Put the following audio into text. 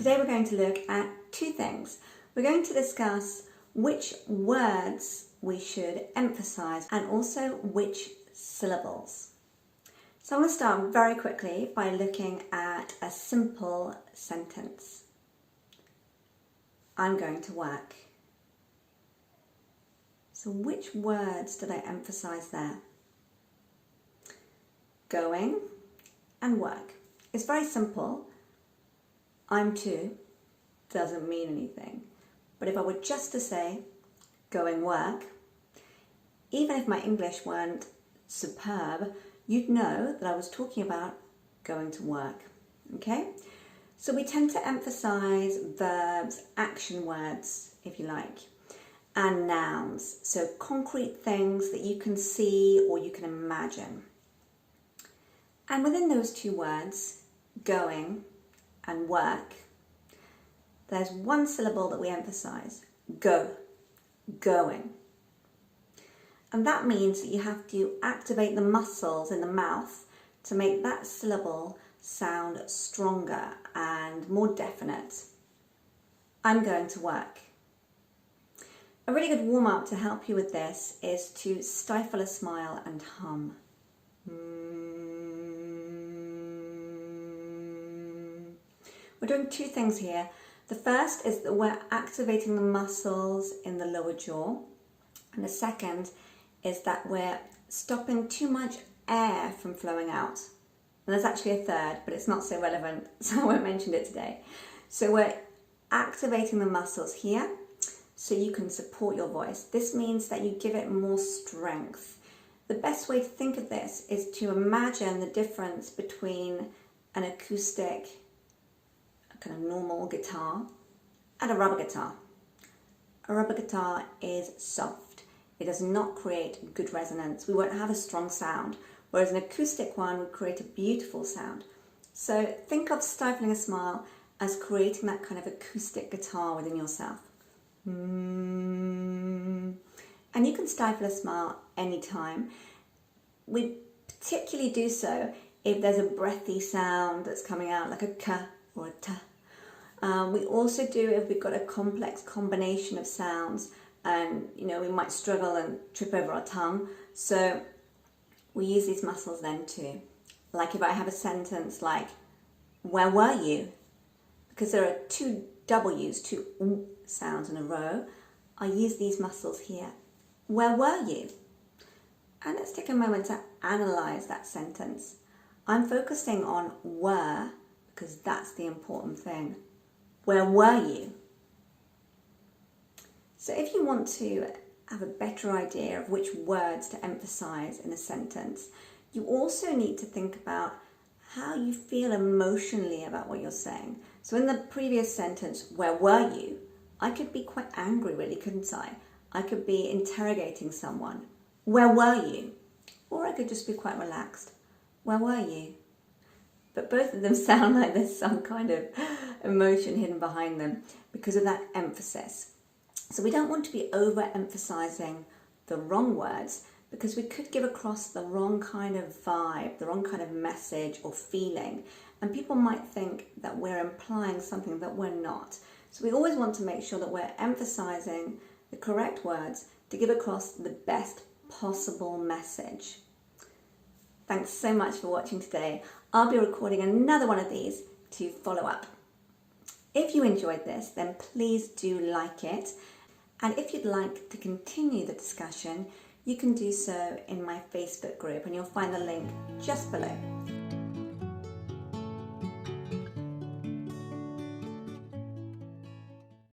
Today we're going to look at two things. We're going to discuss which words we should emphasize and also which syllables. So I'm going to start very quickly by looking at a simple sentence. I'm going to work. So which words did I emphasize there? Going and work. It's very simple. I'm to doesn't mean anything. But if I were just to say going work, even if my English weren't superb, you'd know that I was talking about going to work. Okay? So we tend to emphasize verbs, action words, if you like, and nouns. So concrete things that you can see or you can imagine. And within those two words, going and work, there's one syllable that we emphasize, go, going. And that means that you have to activate the muscles in the mouth to make that syllable sound stronger and more definite. I'm going to work. A really good warm-up to help you with this is to stifle a smile and hum. We're doing two things here. The first is that we're activating the muscles in the lower jaw. And the second is that we're stopping too much air from flowing out. And there's actually a third, but it's not so relevant, so I won't mention it today. So we're activating the muscles here so you can support your voice. This means that you give it more strength. The best way to think of this is to imagine the difference between an acoustic, kind of normal guitar, and a rubber guitar. A rubber guitar is soft. It does not create good resonance. We won't have a strong sound, whereas an acoustic one would create a beautiful sound. So think of stifling a smile as creating that kind of acoustic guitar within yourself. And you can stifle a smile anytime. We particularly do so if there's a breathy sound that's coming out, like a k or a t. We also do if we've got a complex combination of sounds and, we might struggle and trip over our tongue. So we use these muscles then too. Like if I have a sentence like, where were you? Because there are two W's, two sounds in a row, I use these muscles here. Where were you? And let's take a moment to analyze that sentence. I'm focusing on were because that's the important thing. Where were you? So if you want to have a better idea of which words to emphasize in a sentence, you also need to think about how you feel emotionally about what you're saying. So in the previous sentence, where were you? I could be quite angry, really, couldn't I? I could be interrogating someone. Where were you? Or I could just be quite relaxed. Where were you? But both of them sound like there's some kind of emotion hidden behind them because of that emphasis. So we don't want to be overemphasizing the wrong words because we could give across the wrong kind of vibe, the wrong kind of message or feeling, and people might think that we're implying something that we're not. So we always want to make sure that we're emphasizing the correct words to give across the best possible message. Thanks so much for watching today. I'll be recording another one of these to follow up. If you enjoyed this, then please do like it. And if you'd like to continue the discussion, you can do so in my Facebook group, and you'll find the link just below.